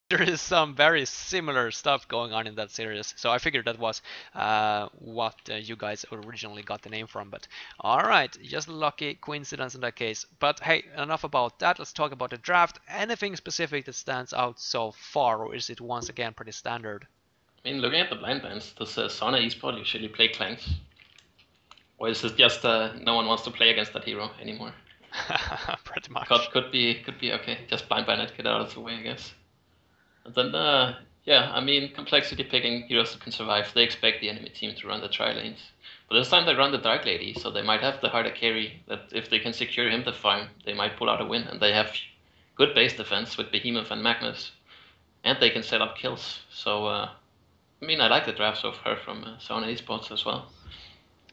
there is some very similar stuff going on in that series, so I figured that was what you guys originally got the name from. But all right, just a lucky coincidence in that case. But hey, enough about that. Let's talk about the draft. Anything specific that stands out so far, or is it once again pretty standard? I mean, looking at the blind bands, does Sona Esport usually play Clanks? Or is it just no one wants to play against that hero anymore? Pretty much. Could be okay. Just blind ban it, get out of the way, I guess. And then, yeah, I mean, complexity picking heroes that can survive. They expect the enemy team to run the tri lanes. But this time they run the Dark Lady, so they might have the harder carry. That if they can secure him the farm, they might pull out a win. And they have good base defense with Behemoth and Magnus. And they can set up kills. So, I mean, I like the draft so far from Sona Esports as well.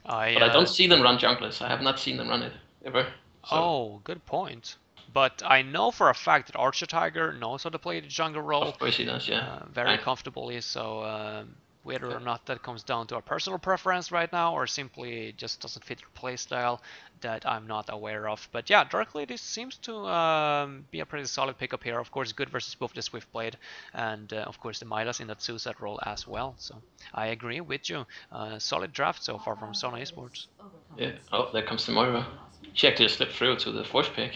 I But I don't see them run junglers. I have not seen them run it ever. So. Oh, good point. But I know for a fact that Archer Tiger knows how to play the jungle role Of course he does, yeah. very comfortably. So whether or not that comes down to a personal preference right now, or simply just doesn't fit your playstyle, that I'm not aware of. But yeah, Dark Lady seems to be a pretty solid pickup here. Of course, good versus both the Swiftblade and of course the Midas in that suicide role as well. So I agree with you. Solid draft so far from Sona Esports. Yeah. Oh, there comes the Moira. She actually slipped through to the fourth pick.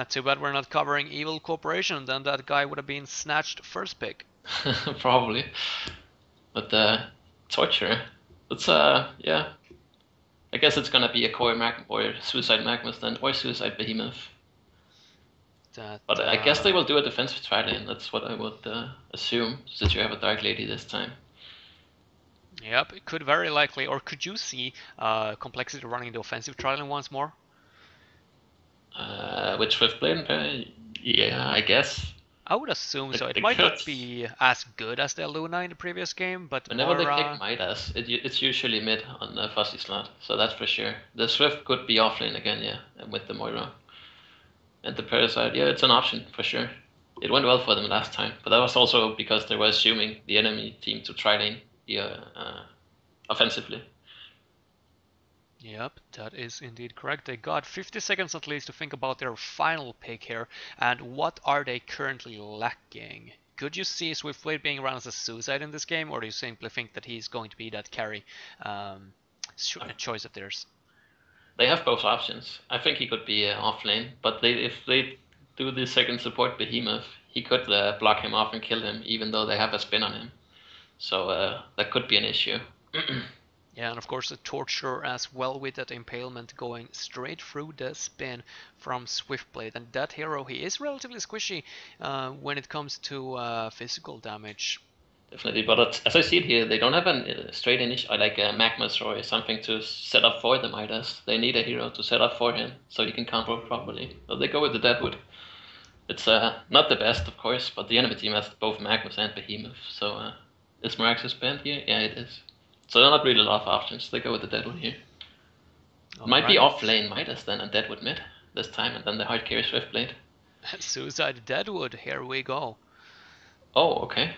Too bad we're not covering Evil Corporation, then that guy would have been snatched first pick. Probably. But torture. It's yeah. I guess it's gonna be a core or Suicide Magnus then, or Suicide Behemoth. But I guess they will do a defensive tri-lane. That's what I would assume, since you have a Dark Lady this time. Yep, it could very likely. Or could you see Complexity running the offensive tri-lane once more? With Swiftblade? Yeah, I guess. I would assume so. It might not be as good as the Luna in the previous game, but whenever they pick Midas, it's usually mid on the Fuzzy slot, so that's for sure. The Swift could be offlane again, yeah, and with the Moira. And the Parasite, yeah, it's an option for sure. It went well for them last time, but that was also because they were assuming the enemy team to tri-lane offensively. Yep, that is indeed correct. They got 50 seconds at least to think about their final pick here. And what are they currently lacking? Could you see Swiftblade being run as a suicide in this game, or do you simply think that he's going to be that carry choice of theirs? They have both options. I think he could be off lane, but if they do the second support Behemoth, he could block him off and kill him, even though they have a spin on him. So that could be an issue. Yeah, and of course the torture as well with that impalement going straight through the spin from Swiftblade. And that hero, he is relatively squishy when it comes to physical damage. Definitely, but as I see it here, they don't have a straight initial like a Magmas or something to set up for the Midas. They need a hero to set up for him so he can combo properly. So they go with the Deadwood. It's not the best, of course, but the enemy team has both Magmas and Behemoth. So is Marax's banned here? Yeah, it is. So there are not really a lot of options. They go with the Deadwood here. Might be off lane Midas then and Deadwood mid this time, and then the hard carry Swiftblade. Suicide Deadwood, here we go. Oh, okay.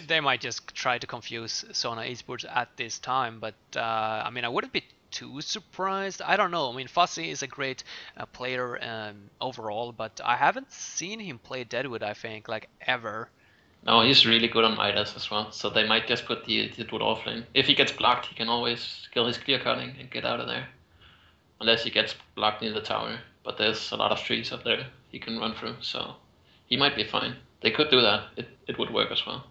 They might just try to confuse Sona Esports at this time, but I mean, I wouldn't be too surprised. I don't know. I mean, Fuzzy is a great player overall, but I haven't seen him play Deadwood, I think, like ever. No, he's really good on Midas as well, so they might just put the Deadwood offlane. If he gets blocked, he can always kill his clear cutting and get out of there. Unless he gets blocked near the tower, but there's a lot of trees up there he can run through, so he might be fine. They could do that. It would work as well.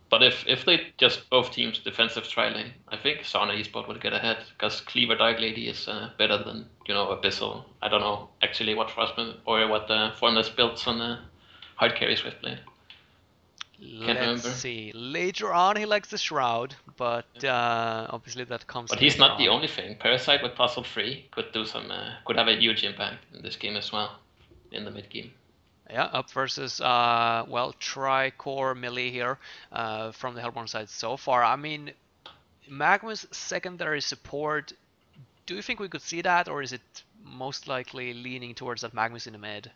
But if they just both teams defensive tri-lane, I think Sona Esport would get ahead, because Cleaver Dark Lady is better than, Abyssal. I don't know actually what Frostman or what Formless builds on the hard carry Swiftblade. Let's see. Later on, he likes the Shroud, but obviously that comes. But he's not the only thing. Parasite with Puzzle 3 could do some, could have a huge impact in this game as well, in the mid game. Yeah, up versus well, tri-core melee here from the Hellborn side so far. I mean, Magma's secondary support. Do you think we could see that, or is it most likely leaning towards that Magma's in the mid?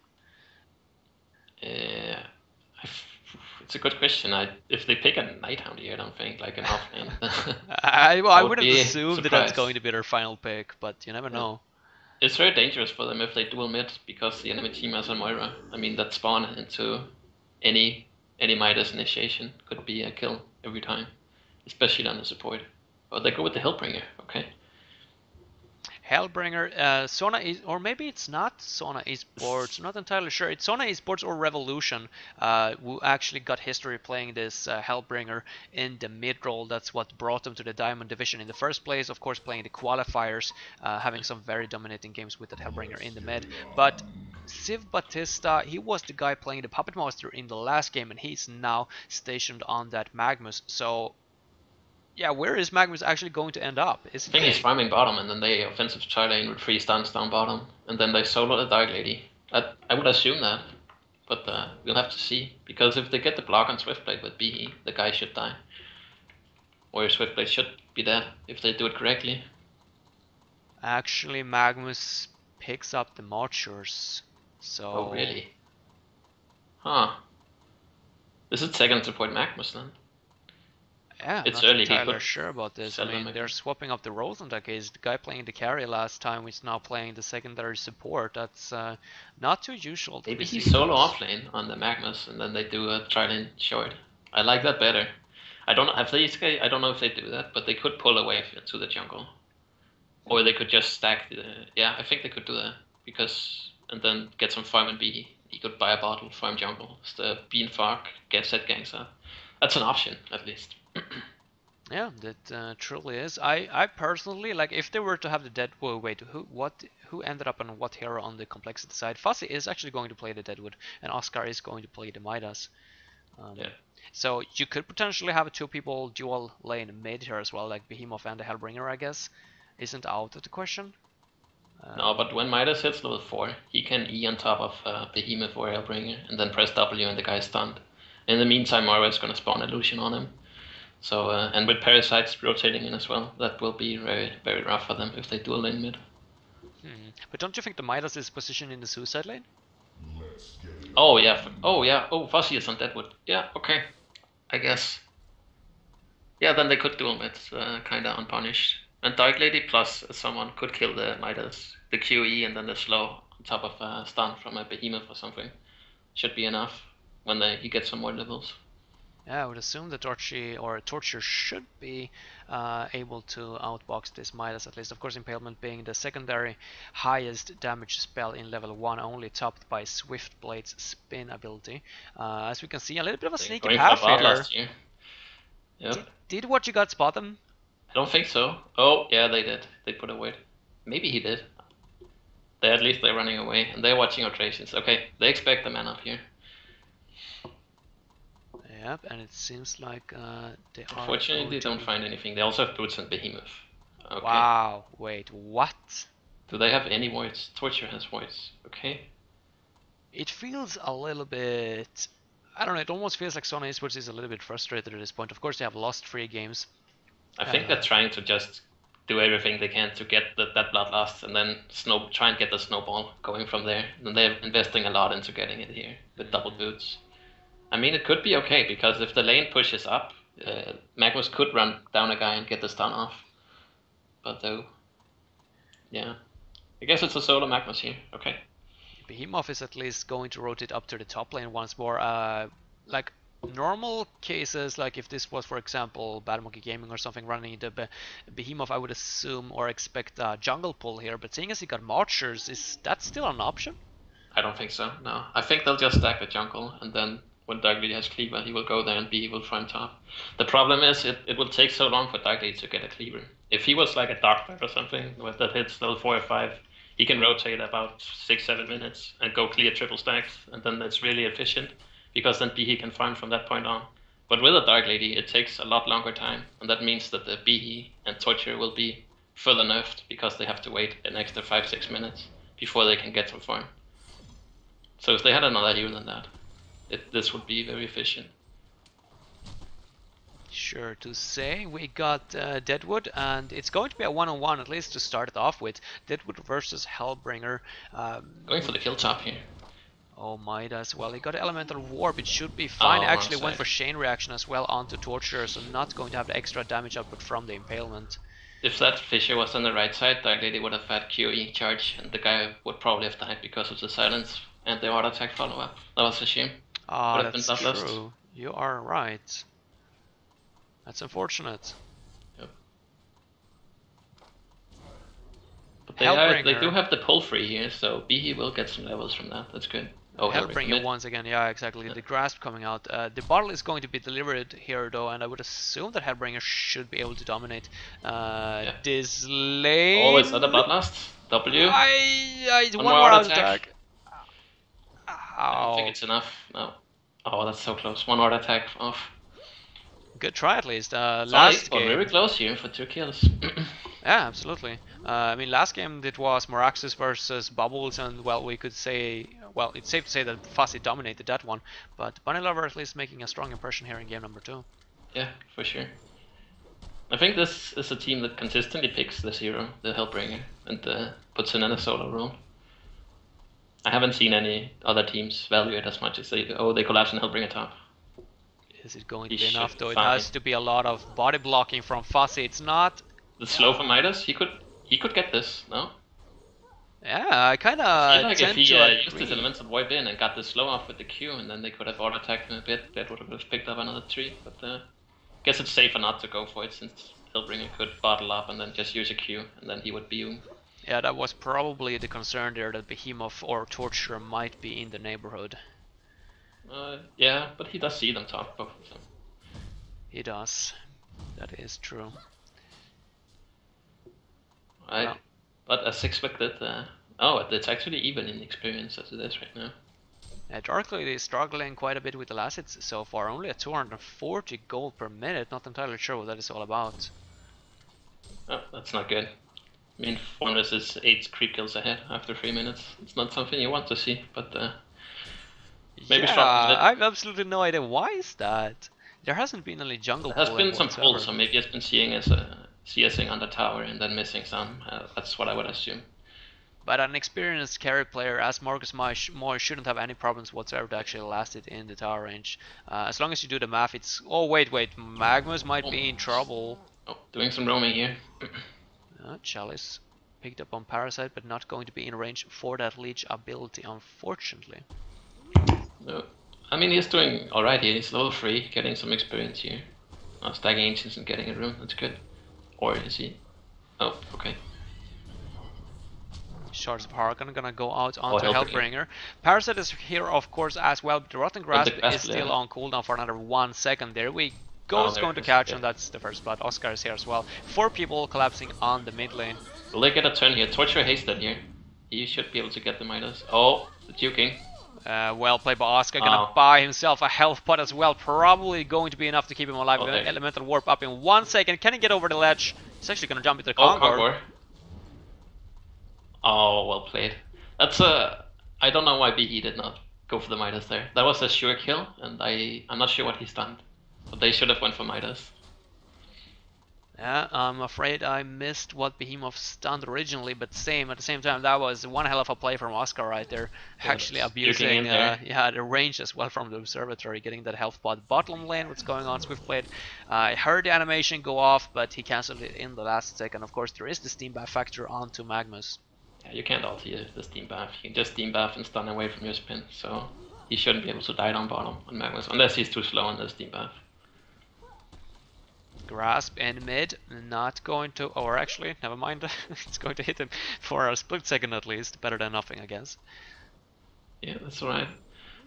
It's a good question. If they pick a Nighthound here, I don't think like an offlane. I wouldn't assume that that's going to be their final pick, but you never know. It's very dangerous for them if they dual mid because the enemy team has a Moira. I mean, that spawn into any Midas initiation could be a kill every time, especially on the support. But they go with the Hellbringer, okay. Hellbringer, Sona is, or maybe it's not Sona Esports, not entirely sure. It's Sona Esports or Revolution, who actually got history playing this Hellbringer in the mid role. That's what brought them to the Diamond Division in the first place. Of course, playing the qualifiers, having some very dominating games with that Hellbringer in the mid. But Civ Batista, he was the guy playing the Puppet Master in the last game, and he's now stationed on that Magnus. So yeah, where is Magnus actually going to end up? I think he's farming bottom, and then they offensive try lane with 3 stuns down bottom, and then they solo the Dark Lady. I would assume that, but we'll have to see. Because if they get the block on Swiftblade with BE, the guy should die. Or Swiftblade should be dead, if they do it correctly. Actually, Magnus picks up the Marchers, so... Oh, really? Huh. This is second support Magnus then. Yeah, it's not early. entirely sure about this. I mean, they're swapping up the roles in that case. The guy playing the carry last time is now playing the secondary support. That's not too usual. Maybe he's solo offlane on the Magnus, and then they do a try-lane short. I like that better. I don't know if they do that, but they could pull away to the jungle, or they could just stack the. Yeah, I think they could do that because and then get some farm and B. He could buy a bottle, farm jungle, the Bean Fark, get set gangs up. That's an option at least. Yeah, that truly is. I personally like if they were to have the Deadwood. Wait, who ended up on what hero on the complexity side? Fuzzy is actually going to play the Deadwood, and Oscar is going to play the Midas. Yeah. So you could potentially have 2 people dual lane mid here as well, like Behemoth and the Hellbringer, I guess. Isn't out of the question. No, but when Midas hits level 4, he can E on top of Behemoth or Hellbringer, and then press W and the guy's stunned. In the meantime, Moira is going to spawn Illusion on him. So, and with Parasites rotating in as well, that will be very, very rough for them if they dual lane mid. But don't you think the Midas is positioned in the suicide lane? Oh yeah, oh Fuzzy is on Deadwood. Yeah, okay, I guess. Yeah, then they could dual mid, kinda unpunished. And Dark Lady plus someone could kill the Midas, the QE and then the slow on top of stun from a Behemoth or something. Should be enough when he gets some more levels. Yeah, I would assume that Torture should be able to outbox this Midas at least. Of course, Impalement being the secondary highest damage spell in level 1, only topped by Swiftblade's spin ability. As we can see, a little bit of a sneaky path here. Last year. Yep. Did what you got spot them? I don't think so. Oh, yeah, they did. They put a wait. Maybe he did. At least they're running away, and they're watching our traces. Okay, they expect the man up here. Yep, and it seems like they are. Unfortunately, they don't find anything. They also have Boots and Behemoth. Okay. Wow, wait, what? Do they have any voids? Torture has voids. Okay. It feels a little bit... I don't know, it almost feels like Sona Esports is a little bit frustrated at this point. Of course, they have lost 3 games. I think they're trying to just do everything they can to get that bloodlust and then try and get the snowball going from there. And they're investing a lot into getting it here with double boots. I mean, it could be okay, because if the lane pushes up, Magnus could run down a guy and get the stun off. But though, yeah. I guess it's a solo Magnus here. Okay. Behemoth is at least going to rotate up to the top lane once more. Like normal cases, like if this was, for example, Bad Monkey Gaming or something running the Behemoth, I would assume or expect a jungle pull here. But seeing as he got Marchers, is that still an option? I don't think so, no. I think they'll just stack the jungle, and then when Darklead has Cleaver, he will go there and B will farm top. The problem is it will take so long for Darklead to get a Cleaver. If he was like a Darkbird or something that hits level 4 or 5, he can rotate about 6-7 minutes and go clear triple stacks, and then that's really efficient, because then BE can farm from that point on. But with a Dark Lady, it takes a lot longer time, and that means that the BE and Torture will be further nerfed, because they have to wait an extra 5-6 minutes before they can get some farm. So if they had another hero than that, this would be very efficient. Sure to say, we got Deadwood, and it's going to be a one-on-one at least to start it off with. Deadwood versus Hellbringer. Going for the kill top here. Oh, Midas. Well, he got Elemental Warp, it should be fine. Oh, actually went for Chain Reaction as well onto Torture, so not going to have the extra damage output from the Impalement. If that Fisher was on the right side, Dark Lady would have had QE charge, and the guy would probably have died because of the silence and the auto attack follow up. That was a shame. Ah, Would have been that's bloodlust. true. You are right. That's unfortunate. Yep. But they do Hellbringer. have the pull free here, so Behe will get some levels from that. That's good. Oh, Hellbringer mid. once again, yeah, exactly. The grasp coming out. The bottle is going to be delivered here though, and I would assume that Hellbringer should be able to dominate this lane. Oh, is that a bloodlust? W? One more out attack. I don't think it's enough. No. Oh, that's so close. One auto attack off. Good try at least. Last game. Very close here for 2 kills. Yeah, absolutely. I mean, last game it was Moraxis versus Bubbles, and well, we could say, well, it's safe to say that Fuzzy dominated that one, but Bunny Lover at least making a strong impression here in game number 2. Yeah, for sure. I think this is a team that consistently picks this hero, the Hellbringer, and puts in a solo role. I haven't seen any other teams value it as much as they collapse in Hellbringer top. Is it going to be enough though? It has to be a lot of body blocking from Fuzzy. It's not. The slow from Midas, he could get this, no? Yeah, I kind of like if he used his elemental void in and got the slow off with the Q, and then they could have auto attacked him a bit, that would have picked up another 3, but guess it's safer not to go for it since Hellbringer could bottle up and then just use a Q, and then he would be Yeah, that was probably the concern there, that Behemoth or Torturer might be in the neighborhood. Yeah, but he does see them top, both of them. He does. That is true. Right. Well. But as expected, it's actually even in experience as it is right now. Dark Lady is struggling quite a bit with the last hits so far, only at 240 gold per minute, not entirely sure what that is all about. Oh, that's not good. I mean, 1 versus 8 creep kills ahead after 3 minutes. It's not something you want to see, but maybe yeah, I have absolutely no idea. Why is that? There hasn't been any jungle pulling. There has been some whatsoever. pulls, so maybe it's been seeing as CSing on the tower and then missing some. That's what I would assume. But an experienced carry player as Marcus Moy shouldn't have any problems whatsoever to actually last it in the tower range. As long as you do the math, it's... Oh, wait, Magnus might be in trouble. Oh, doing some roaming here. Chalice picked up on Parasite, but not going to be in range for that leech ability, unfortunately. No. I mean, he's doing alright here. He's level 3, getting some experience here. Stacking Ancients and getting a rune, that's good. Or is he? Oh, okay. Shards of Harkon gonna go out onto Hellbringer. Parasite is here, of course, as well, but the Rotten Grasp is still on cooldown for another 1 second. There we go. It's going to catch, and that's the first blood. Oscar is here as well. 4 people collapsing on the mid lane. Will they get a turn here? Torture hasted here. He should be able to get the Midas. Oh, the juking. Well played by Oscar, gonna buy himself a health pot as well. Probably going to be enough to keep him alive. Elemental Warp up in 1 second. Can he get over the ledge? He's actually gonna jump into the Conqueror. Oh, well played. That's I don't know why Behe did not go for the Midas there. That was a sure kill, and I'm not sure what he stunned. But they should have went for Midas. Yeah, I'm afraid I missed what Behemoth stunned originally, but at the same time, that was one hell of a play from Oscar right there. Yeah, actually abusing the range as well from the Observatory, getting that health pot. Bottom lane, what's going on? Swift Blade. I heard the animation go off, but he cancelled it in the last second. Of course, there is the Steam Buff factor onto Magnus. Yeah, you can't ulti the Steam Buff. You can just Steam Buff and stun away from your spin, so he shouldn't be able to die down bottom on Magnus, unless he's too slow on the Steam Buff. Grasp in mid, not going to, or actually, never mind, it's going to hit him for a split second at least, better than nothing, I guess. Yeah, that's alright.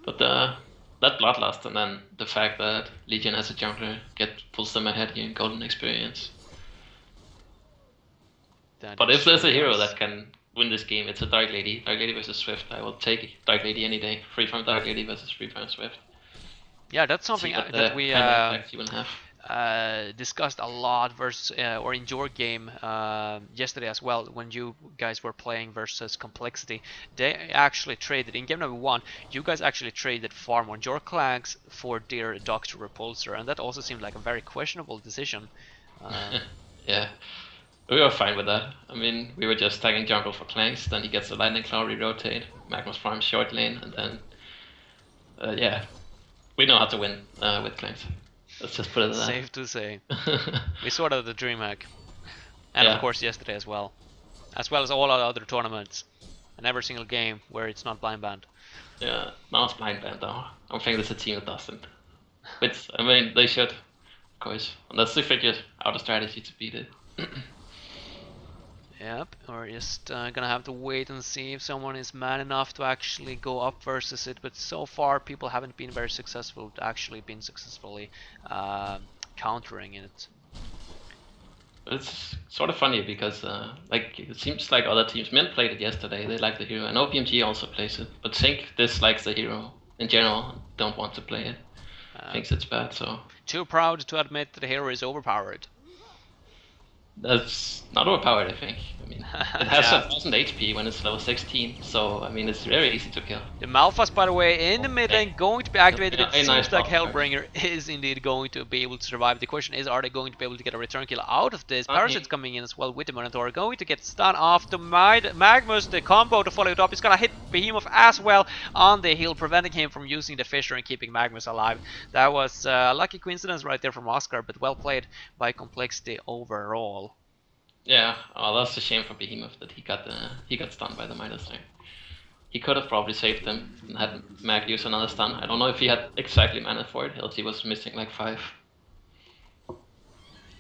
But that Bloodlust and then the fact that Legion as a jungler pulls them ahead here in golden experience. But if there's a hero that can win this game, it's a Dark Lady. Dark Lady versus Swift. I will take Dark Lady any day. Free from Dark Lady versus free from Swift. Yeah, that's something that we discussed a lot or in your game yesterday as well, when you guys were playing versus Complexity. They actually traded in game number 1. You guys actually traded farm on your clans for their Doctor Repulsor, and that also seemed like a very questionable decision. Yeah, we were fine with that. I mean, we were just tagging jungle for Clanks, then he gets the Lightning Cloud, re-rotate, Magnus farms short lane, and then yeah, we know how to win with Clanks. Let's just put it at that. Safe to say. We sorted the DreamHack. And Yeah. of course yesterday as well as all other tournaments, and every single game where it's not blind banned. Yeah, now it's blind banned though. I don't think there's a team that doesn't. Which, I mean, they should, of course. Unless they figure out a strategy to beat it. Yep, we're just gonna have to wait and see if someone is man enough to actually go up versus it, but so far people haven't been very successful, actually been successfully countering it. It's sort of funny because like it seems like other teams, Mint played it yesterday, they like the hero. I know BMG also plays it, but Sync dislikes the hero in general, don't want to play it. Thinks it's bad, so... Too proud to admit that the hero is overpowered. That's not overpowered, I think. I mean, it has 1000 HP when it's level 16, so I mean, it's very easy to kill. The Malphas, by the way, in the mid lane, going to be activated. It seems nice like Hellbringer is indeed going to be able to survive. The question is, are they going to be able to get a return kill out of this? Parasite's coming in as well with the Minotaur, going to get stunned off the Magnus. The combo to follow it up is gonna hit Behemoth as well on the heal, preventing him from using the Fissure and keeping Magnus alive. That was a lucky coincidence right there from Oscar, but well played by Complexity overall. Yeah, well, that's a shame for Behemoth that he got stunned by the Midas there. He could have probably saved him and had Mag use another stun. I don't know if he had exactly mana for it, else he was missing like 5.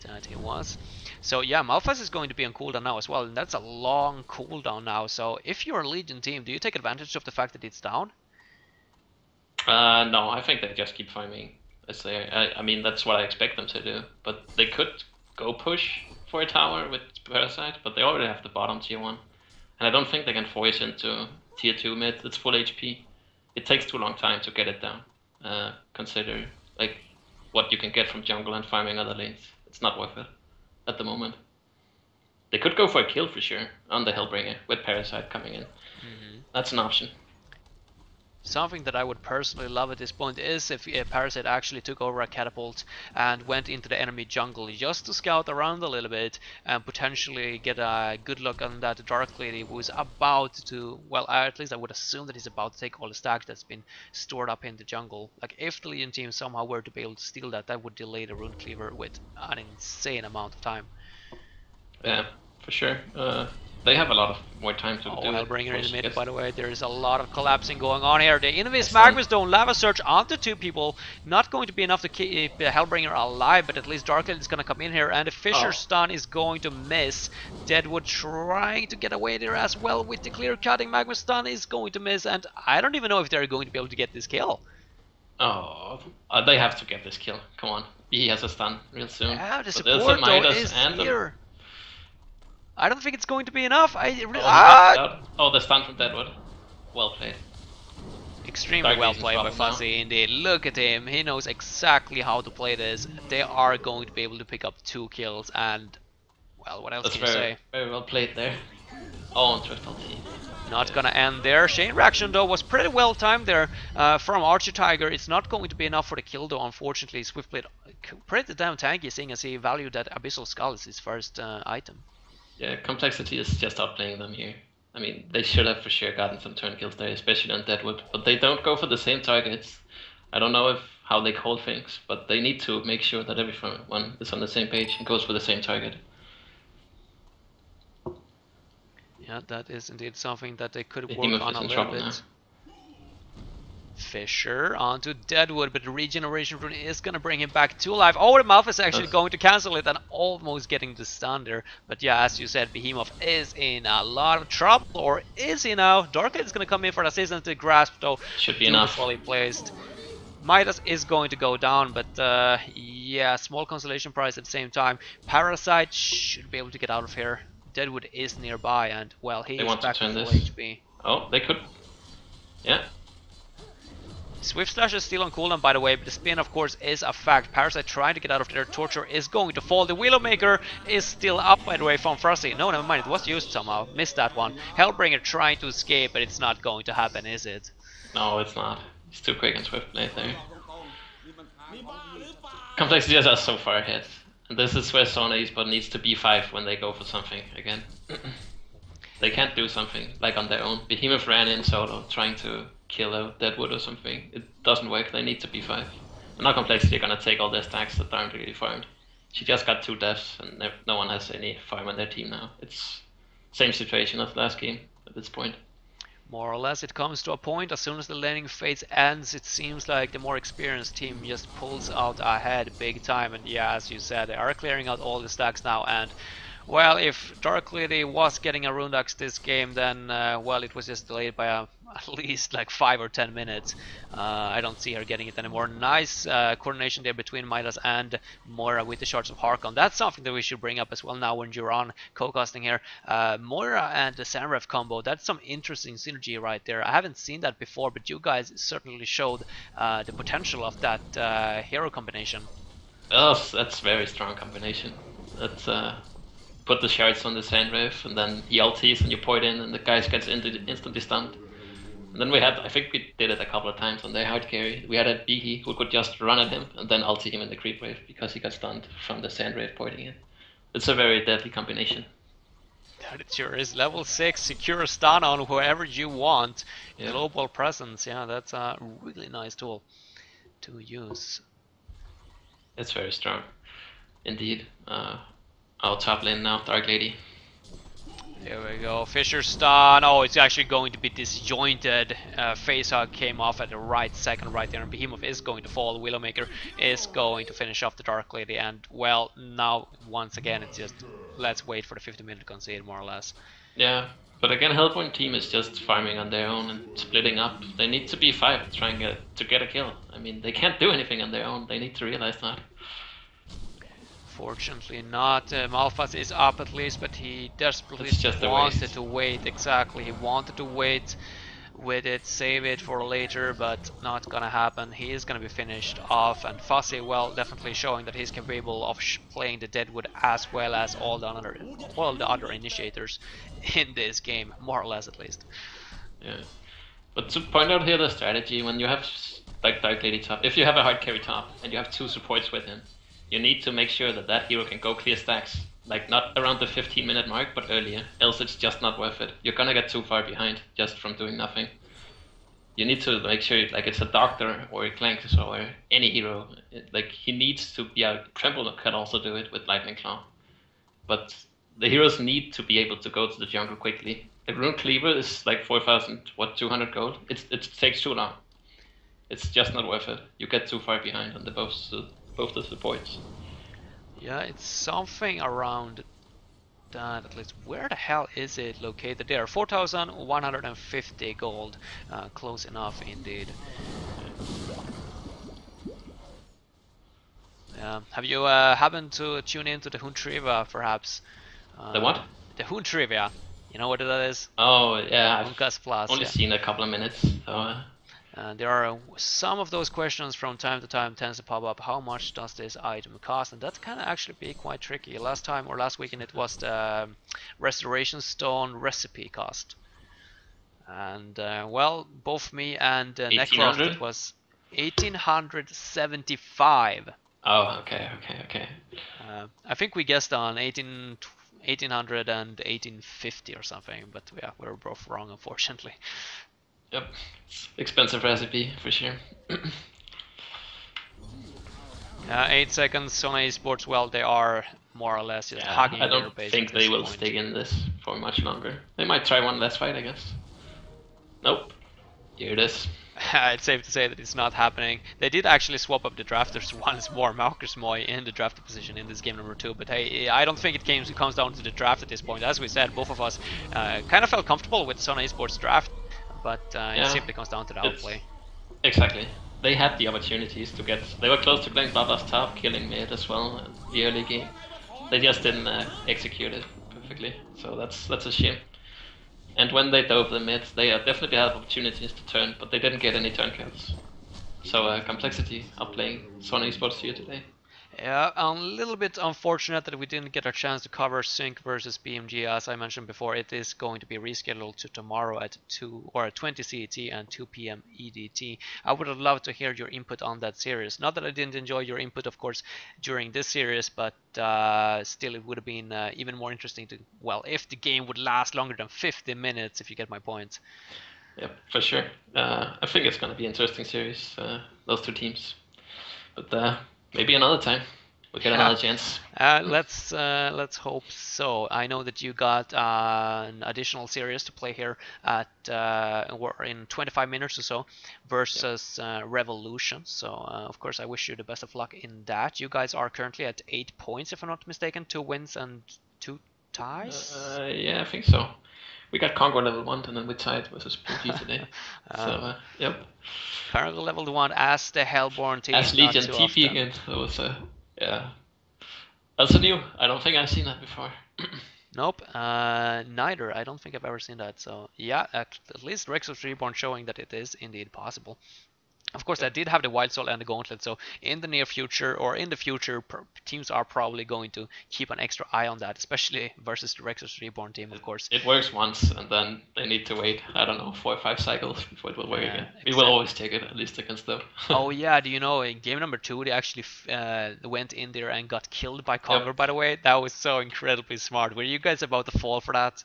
That he was. So yeah, Malphas is going to be on cooldown now as well, and that's a long cooldown now. So if you're a Legion team, do you take advantage of the fact that it's down? No, I think they just keep farming. I mean, that's what I expect them to do. But they could go push for a tower with Parasite, but they already have the bottom tier 1. And I don't think they can force into tier 2 mid. It's full HP. It takes too long time to get it down. Consider like what you can get from jungle and farming other lanes. It's not worth it at the moment. They could go for a kill for sure on the Hellbringer with Parasite coming in. That's an option. Something that I would personally love at this point is if Parasite actually took over a catapult and went into the enemy jungle just to scout around a little bit and potentially get a good look on that Dark Lady who is about to, well, at least I would assume that he's about to take all the stacks that's been stored up in the jungle. Like if the Legion team somehow were to be able to steal that, that would delay the Rune Cleaver with an insane amount of time. Yeah, for sure. They have a lot of more time to do Hellbringer in the mid, by the way. There is a lot of collapsing going on here. The Invis Magnus don't lava surge onto 2 people. Not going to be enough to keep Hellbringer alive, but at least Darklight is going to come in here, and the Fissure stun is going to miss. Deadwood trying to get away there as well with the clear cutting. Magnus stun is going to miss, and I don't even know if they're going to be able to get this kill. Oh, they have to get this kill. Come on. He has a stun real soon. Yeah, the support though is here. I don't think it's going to be enough. Oh, the stun from Deadwood. Well played. Extremely well played by Fuzzy indeed. Look at him. He knows exactly how to play this. They are going to be able to pick up 2 kills and, well, what else can you say? Very well played there. Oh, and triple T. Not gonna end there. Chain reaction though was pretty well timed there from Archer Tiger. It's not going to be enough for the kill though, unfortunately. Swiftblade pretty damn tanky, seeing as he valued that Abyssal Skull as his first item. Yeah, Complexity is just outplaying them here. I mean, they should have for sure gotten some turn kills there, especially on Deadwood, but they don't go for the same targets. I don't know how they call things, but they need to make sure that everyone is on the same page and goes for the same target. Yeah, that is indeed something that they could work on a little bit. Now. Fissure onto Deadwood, but the regeneration rune is going to bring him back to life. Oh, the Malphas is actually going to cancel it and almost getting the stun there. But yeah, as you said, Behemoth is in a lot of trouble, or is he now? Darklight is going to come in for the assistance to grasp, though. Should be enough. Fully placed. Midas is going to go down, but yeah, small consolation prize at the same time. Parasite should be able to get out of here. Deadwood is nearby, and well, he is back to full HP. Oh, they could. Yeah. Swift Slash is still on cooldown, by the way, but the spin, of course, is a fact. Parasite trying to get out of there. Torture is going to fall. The Willowmaker is still up, by the way, from Frosty. No, never mind. It was used somehow. Missed that one. Hellbringer trying to escape, but it's not going to happen, is it? No, it's not. He's too quick and Swiftblade there. Complexity is so far ahead. And this is where Sona Esport needs to B5 when they go for something again. They can't do something like on their own. Behemoth ran in solo trying to kill a Deadwood or something. It doesn't work, they need to B5. And now Complexity are gonna take all their stacks that aren't really farmed. She just got 2 deaths, and no one has any farm on their team now. It's same situation as last game at this point. More or less, it comes to a point as soon as the laning phase ends, it seems like the more experienced team just pulls out ahead big time. And yeah, as you said, they are clearing out all the stacks now. And well, if Dark Lady was getting a rune axe this game, then well, it was just delayed by at least like 5 or 10 minutes. I don't see her getting it anymore. Nice coordination there between Midas and Moira with the shards of Harkon. That's something that we should bring up as well now when you're on co-casting here. Moira and the Sanref combo, that's some interesting synergy right there. I haven't seen that before, but you guys certainly showed the potential of that hero combination. Oh, that's very strong combination. That's put the shards on the Sandwave, and then he ultis and you point in, and the guy gets instantly stunned. And then we had, I think we did it a couple of times on their hard carry. We had a Behe who could just run at him and then ulti him in the creep wave because he got stunned from the Sandwave pointing in. It's a very deadly combination. That sure is. Level 6, secure stun on whoever you want. Yeah. Global presence, yeah, that's a really nice tool to use. It's very strong, indeed. Our top lane now, Dark Lady. There we go. Fisher stun. Oh, it's actually going to be disjointed. Facehug came off at the right second right there, and Behemoth is going to fall. Willowmaker is going to finish off the Dark Lady, and well, now once again it's just let's wait for the 50-minute concede more or less. Yeah, but again, Hellpoint team is just farming on their own and splitting up. They need to be 5 trying to get a kill. I mean, they can't do anything on their own. They need to realize that. Fortunately not. Malphas is up at least, but he desperately wanted to wait. Exactly, he wanted to wait with it, save it for later, but not gonna happen. He is gonna be finished off, and Fuzzy, well, definitely showing that he's capable of playing the Deadwood as well as all the other initiators in this game, more or less at least. Yeah, but to point out here the strategy, when you have like Dark Lady top, if you have a hard carry top and you have 2 supports with him, you need to make sure that that hero can go clear stacks. Like, not around the 15-minute mark, but earlier. Else it's just not worth it. You're gonna get too far behind just from doing nothing. You need to make sure, like, it's a Doctor or a Clanks or any hero. Like, he needs to be a Tremble can also do it with Lightning Claw. But the heroes need to be able to go to the jungle quickly. The Rune Cleaver is like 200 gold. It takes too long. It's just not worth it. You get too far behind on both the supports. Yeah, it's something around that, at least. Where the hell is it located? There, 4,150 gold. Close enough indeed. Have you happened to tune into the Hunt Trivia, perhaps? The what? The Hunt Trivia. You know what that is? Oh, yeah. I've only seen a couple of minutes. So, there are some of those questions from time to time tends to pop up. How much does this item cost? And that can actually be quite tricky. Last time or last weekend it was the Restoration Stone recipe cost. And well, both me and Necroft, it was 1875. Oh, okay. I think we guessed on 1800 and 1850 or something, but yeah, we were both wrong, unfortunately. Yep, it's expensive recipe for sure. 8 seconds. Sona Esports, well, they are more or less just hugging I their don't base. think they will stay in this for much longer. They might try one last fight, I guess. Nope. Here it is. It's safe to say that it's not happening. They did actually swap up the drafters once more. Marcus Moy in the drafted position in this game number 2, but hey, I don't think it comes down to the draft at this point. As we said, both of us kind of felt comfortable with Sona Esports draft, but it simply comes down to the outplay. Exactly. They had the opportunities to get. They were close to playing Baba's top, killing mid as well in the early game. They just didn't execute it perfectly, so that's a shame. And when they dove the mid, they definitely had opportunities to turn, but they didn't get any turn kills. So complexity of playing Sona Esports here today. Yeah, a little bit unfortunate that we didn't get a chance to cover Sync versus BMG. As I mentioned before, it is going to be rescheduled to tomorrow at 20 CET and 2 p.m. EDT. I would have loved to hear your input on that series. Not that I didn't enjoy your input, of course, during this series, but still it would have been even more interesting to, well, if the game would last longer than 50 minutes, if you get my point. Yep, for sure. I think it's going to be an interesting series, those two teams. But maybe another time. we get another chance. Let's hope so. I know that you got an additional series to play here at in 25 minutes or so versus Revolution. So of course I wish you the best of luck in that. You guys are currently at 8 points, if I'm not mistaken, 2 wins and 2 ties. Yeah, I think so. We got Congo level 1 and then we tied versus PG today. So yep. Congo level 1 as the Hellborn team. As Legion TP again. That was yeah. That's new. I don't think I've seen that before. Nope, neither. I don't think I've ever seen that. So yeah, at least Rexos Reborn showing that it is indeed possible. Of course, I did have the Wild Soul and the Gauntlet, so in the near future, or in the future, teams are probably going to keep an extra eye on that, especially versus the Rexos Reborn team, of course. It works once, and then they need to wait, I don't know, 4 or 5 cycles before it will work again. Exactly. We will always take it, at least against them. Oh yeah, do you know, in game number 2, they actually went in there and got killed by Congo, yep. By the way. That was so incredibly smart. Were you guys about to fall for that?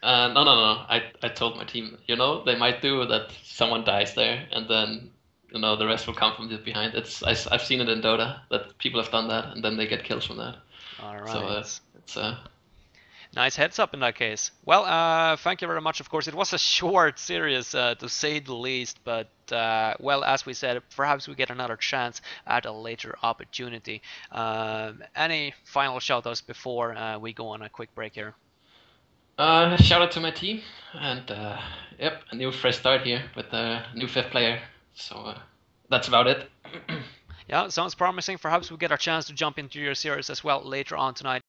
No. I told my team, they might do that someone dies there, and then the rest will come from behind. I've seen it in Dota that people have done that, and then they get kills from that. All right. So it's nice heads up in that case. Well, thank you very much. Of course, it was a short series to say the least, but well, as we said, perhaps we get another chance at a later opportunity. Any final shoutouts before we go on a quick break here? Shout out to my team, and yep, a new fresh start here with a new 5th player. So that's about it. Yeah, sounds promising. Perhaps we get our chance to jump into your series as well later on tonight.